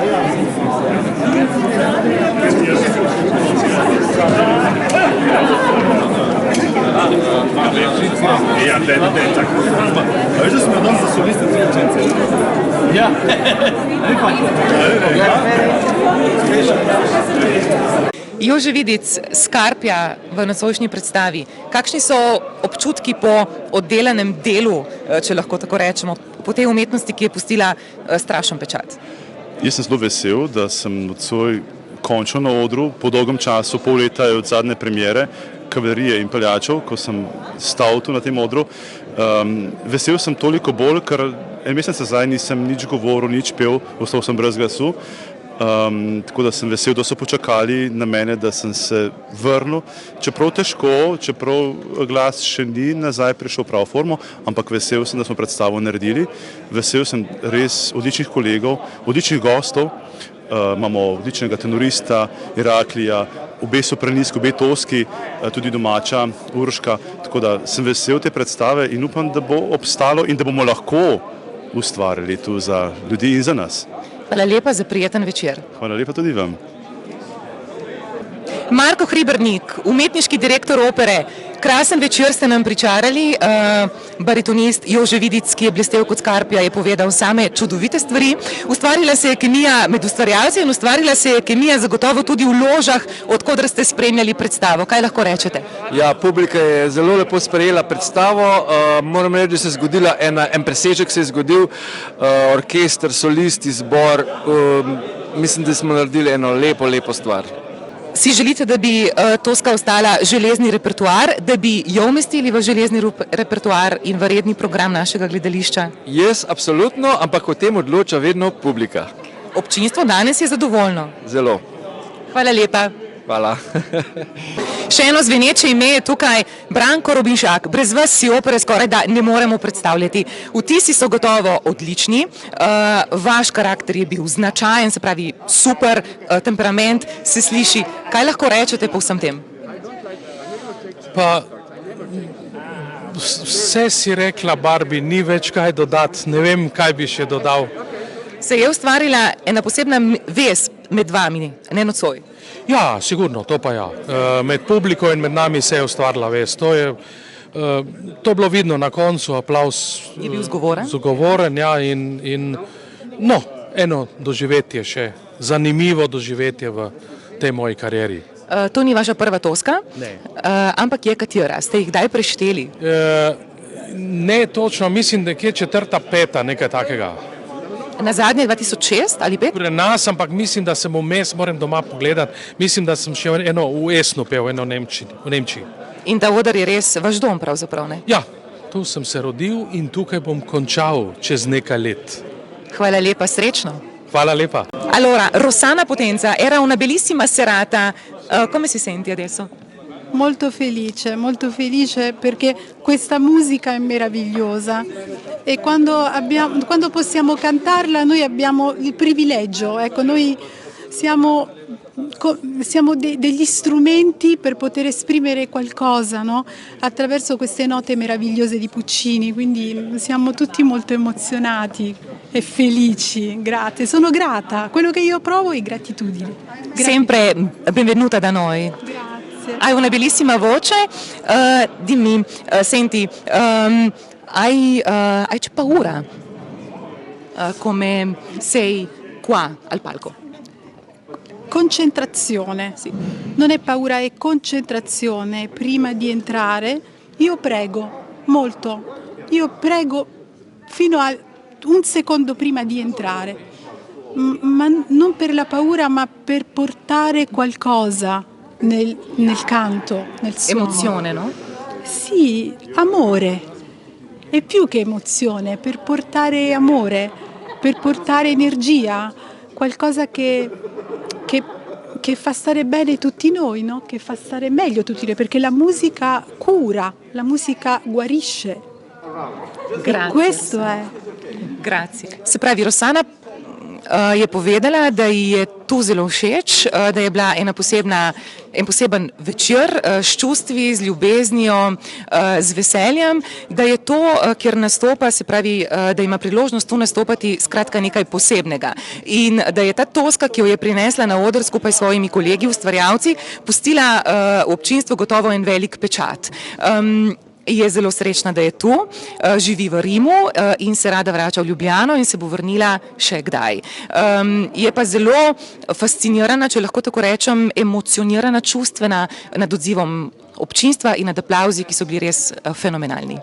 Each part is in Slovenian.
Ja, ne, tako. A veš, da smo danes za soliste za učence? Ja. Jože Vidic, Skarpja v nocojšnji predstavi. Kakšni so občutki po oddelanem delu, če lahko tako rečemo, po tej umetnosti, ki je pustila strašen pečat? Jaz sem zelo vesel, da sem nocoj končno na odru, po dolgem času, pol leta je od zadnje premiere Kavalerije in peljačev, ko sem stal tu na tem odru. Vesel sem toliko bolj, ker en mesec nazaj nisem nič govoril, nič pel, ostal sem brez glasu. Tako da sem vesel, da so počakali na mene, da sem se vrnil. Čeprav težko, čeprav glas še ni nazaj prišel v pravo formo, ampak vesel sem, da smo predstavo naredili. Vesel sem res odličnih kolegov, odličnih gostov. Imamo odličnega tenorista, Iraklija, obe sopranisti, obe toski, tudi domača, Uroška. Tako da sem vesel te predstave in upam, da bo obstalo in da bomo lahko ustvarili tu za ljudi in za nas. Hvala lepa za prijeten večer. Hvala lepa tudi vam. Marko Hribernik, umetniški direktor opere. Krasen večer ste nam pričarali. Baritonist Jože Vidic, ki je blestel kot Skarpja, je povedal same čudovite stvari. Ustvarila se je kemija med ustvarjalci in ustvarila se je kemija zagotovo tudi v ložah, odkudar ste spremljali predstavo. Kaj lahko rečete? Ja, publika je zelo lepo sprejela predstavo. Moram reči, da se je zgodila en presežek, se je zgodil. Orkester, solisti, zbor. Mislim, da smo naredili eno lepo stvar. Si želite, da bi Toska ostala železni repertoar, da bi jo umestili v železni repertoar in v redni program našega gledališča? Jaz absolutno, ampak o tem odloča vedno publika. Občinstvo danes je zadovoljno. Zelo. Hvala lepa. Hvala. Še eno zveneče ime je tukaj Branko Robinšak. Brez vas si opere skoraj da ne moremo predstavljati. Vtisi so gotovo odlični, vaš karakter je bil značajen, se pravi super, temperament se sliši. Kaj lahko rečete po vsem tem? Pa vse si rekla, Barbi, ni več kaj dodati, ne vem, kaj bi še dodal. Se je ustvarila ena posebna vez med vami, ne nocoj? Ja, sigurno, to pa ja. Med publiko in med nami se je ustvarila vez. To je bilo vidno na koncu, aplavz je bil zgovoren? Zgovoren, ja, in no, eno doživetje še, zanimivo doživetje v tej moji karieri. To ni vaša prva Toska? Ne. Ampak je katera? Ste jih kdaj prešteli? Ne točno, mislim, da je četrta, peta, nekaj takega. Na zadnje 2006 ali 2005? Pri nas, ampak mislim, da sem vmes, moram doma pogledati, mislim, da sem še eno v Esnu pel, eno v Nemčiji. In ta oder je res vaš dom pravzaprav, ne? Ja, tu sem se rodil in tukaj bom končal čez nekaj let. Hvala lepa, srečno. Hvala lepa. Allora, Rossana Potenza, era una bellissima serata. Come si senti adesso? Molto felice perché questa musica è meravigliosa e quando possiamo cantarla noi abbiamo il privilegio, ecco, noi siamo degli strumenti per poter esprimere qualcosa, no? Attraverso queste note meravigliose di Puccini, quindi siamo tutti molto emozionati e felici, grazie, sono grata, quello che io provo è gratitudine. Sempre benvenuta da noi. Grazie. Hai una bellissima voce, dimmi, senti, hai paura come sei qua al palco? Concentrazione, sì. Non è paura, è concentrazione. Prima di entrare io prego molto, io prego fino a un secondo prima di entrare, ma non per la paura, ma per portare qualcosa nel canto, nel suono. Emozione, no? Sì, amore. È più che emozione, per portare amore, per portare energia, qualcosa che fa stare bene tutti noi, no? Che fa stare meglio tutti noi, perché la musica cura, la musica guarisce. Grazie. E questo è. Grazie. Se pravi, Rossana je povedala, da ji je tu zelo všeč, da je bila en poseben večer s čustvi, z ljubeznijo, z veseljem, da je to, kjer nastopa, se pravi, da ima priložnost tu nastopati, skratka nekaj posebnega. In da je ta Toska, ki jo je prinesla na oder skupaj s svojimi kolegi, ustvarjalci, pustila občinstvu gotovo en velik pečat. Je zelo srečna, da je tu, živi v Rimu in se rada vrača v Ljubljano in se bo vrnila še kdaj. Je pa zelo fascinirana, če lahko tako rečem, emocionirana, čustvena nad odzivom občinstva in nad applausi, ki so bili res fenomenalni.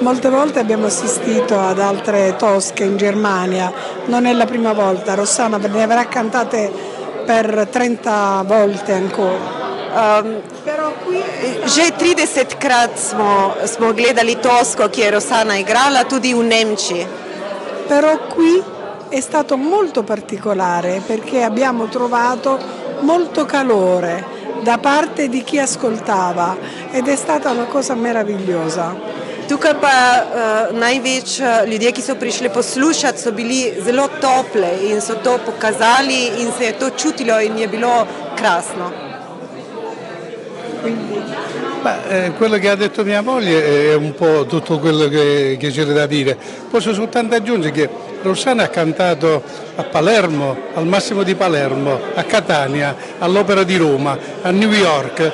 Molte volte abbiamo assistito ad altre Tosche in Germania, non è la prima volta, Rossana ne avrà cantate per 30 volte ancora. Però qui že 30krat smo gledali Tosko, ki je Rossana igrala, tudi v Nemčiji. Però qui è stato molto particolare perché abbiamo trovato molto calore da parte di chi ascoltava ed è stata una cosa meravigliosa. Tukaj pa največ ljudje, ki so prišli poslušati, so bili zelo tople in so to pokazali in se je to čutilo in je bilo krasno. Quello che ha detto mia moglie è un po' tutto quello che c'era da dire. Posso soltanto aggiungere che Rossana ha cantato a Palermo, al Massimo di Palermo, a Catania, all'Opera di Roma, a New York,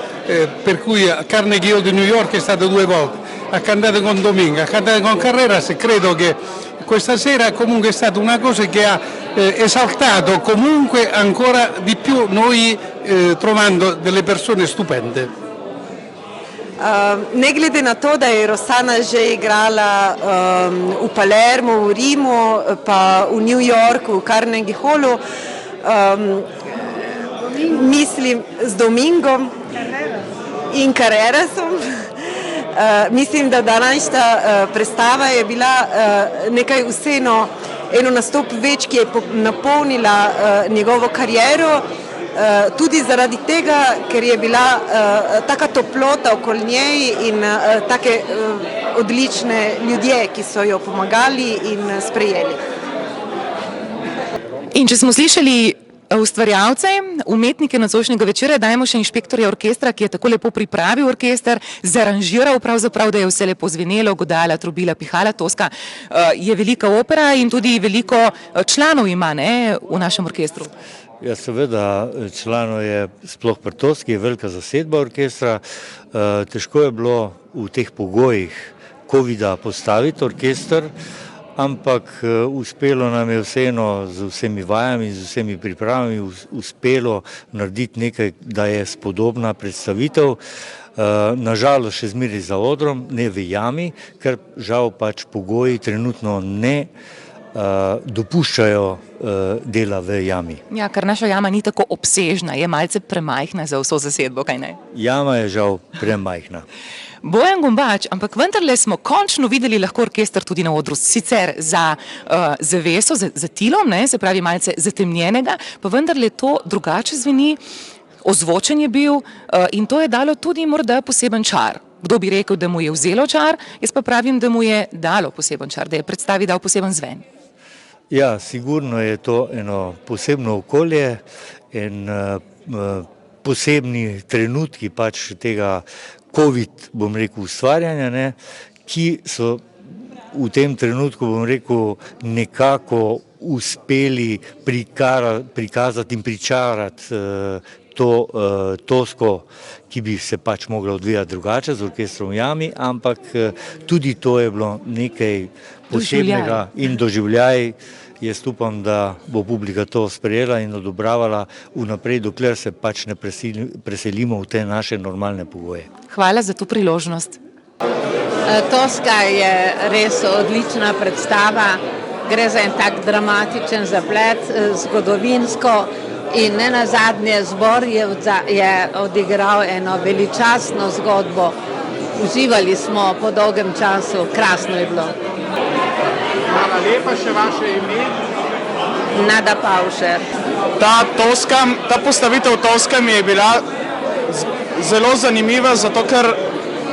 per cui a Carnegie Hall di New York è stato 2 volte, ha cantato con Domingo, ha cantato con Carreras e credo che questa sera comunque è stata una cosa che ha esaltato comunque ancora di più noi trovando delle persone stupende. Ne glede na to, da je Rossana že igrala v Palermo, v Rimu, pa v New Yorku, v Carnegie Hallu, mislim z Domingom in Carrerasom. Mislim, da današnja predstava je bila nekaj vseeno, eno nastop več, ki je napolnila njegovo kariero, tudi zaradi tega, ker je bila taka toplota okoli njej in take odlične ljudje, ki so jo pomagali in sprejeli. In če smo slišali ustvarjalce, umetnike nocojšnjega večera, dajmo še inšpektorja orkestra, ki je tako lepo pripravil orkester, zaranžiral pravzaprav, da je vse lepo zvenelo, godala, trobila, pihala. Toska je velika opera in tudi veliko članov ima, ne, v našem orkestru. Ja, seveda, članov je sploh pri Toski, je velika zasedba orkestra. Težko je bilo v teh pogojih covida postaviti orkester, ampak uspelo nam je vseeno z vsemi vajami, z vsemi pripravami, uspelo narediti nekaj, da je spodobna predstavitev. Nažalost še zmeraj za odrom, ne v jami, ker žal pač pogoji trenutno ne dopuščajo dela v jami. Ja, ker naša jama ni tako obsežna, je malce premajhna za vso zasedbo, kaj ne? Jama je žal premajhna. Bojan Gombač, ampak vendarle smo končno videli lahko orkester tudi na odru, sicer za zaveso, za tilom, ne, se pravi malce zatemnjenega, pa vendarle to drugače zveni, ozvočen je bil in to je dalo tudi morda poseben čar. Kdo bi rekel, da mu je vzelo čar, jaz pa pravim, da mu je dalo poseben čar, da je predstavi dal poseben zven. Ja, sigurno je to eno posebno okolje in posebni trenutki pač tega COVID, bom rekel, ustvarjanja, ne, ki so v tem trenutku, bom rekel, nekako uspeli prikazati in pričarati to Tosko, ki bi se pač mogla odvijati drugače z orkestrom v jami, ampak tudi to je bilo nekaj posebnega in doživljaj. Jaz upam, da bo publika to sprejela in odobravala vnaprej, dokler se pač ne preselimo v te naše normalne pogoje. Hvala za to priložnost. Toska je res odlična predstava, gre za en tak dramatičen zaplet, zgodovinsko in ne nazadnje zbor je odigral eno veličastno zgodbo. Uživali smo po dolgem času, krasno je bilo. Hvala lepa, še vaše ime? Nada Pavšer. Ta postavitev Toska mi je bila zelo zanimiva, zato ker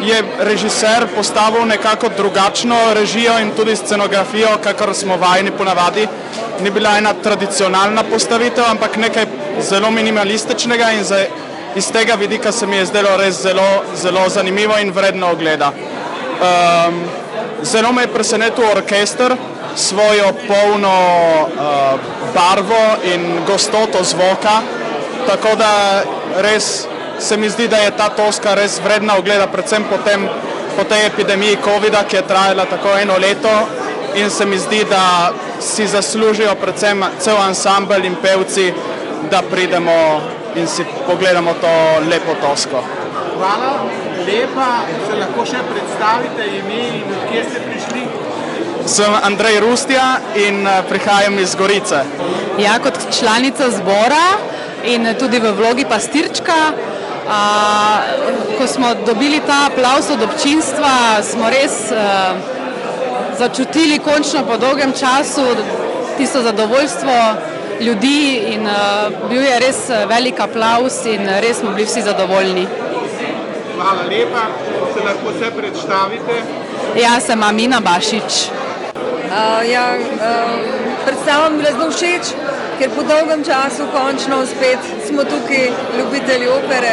je režiser postavil nekako drugačno režijo in tudi scenografijo, kakor smo vajeni ponavadi. Ni bila ena tradicionalna postavitev, ampak nekaj zelo minimalističnega in iz tega vidika se mi je zdelo res zelo zanimivo in vredno ogleda. Zelo me je presenetil orkester, svojo polno barvo in gostoto zvoka, tako da res se mi zdi, da je ta Toska res vredna ogleda, predvsem po tej epidemiji COVID-a, ki je trajala tako 1 leto in se mi zdi, da si zaslužijo predvsem cel ansambel in pevci, da pridemo in si pogledamo to lepo Tosko. Hvala lepa, se lahko še predstavite ime in kje ste prišli? Sem Andrej Rustja in prihajam iz Gorice. Ja, kot članica zbora in tudi v vlogi pastirčka, ko smo dobili ta aplavz od občinstva, smo res začutili končno po dolgem času tisto zadovoljstvo ljudi in bil je res velik aplavz in res smo bili vsi zadovoljni. Hvala lepa, se lahko se predstavite? Jaz sem Amina Bašič. Predstava mi je bila zelo všeč, ker po dolgem času končno spet smo tukaj ljubitelji opere.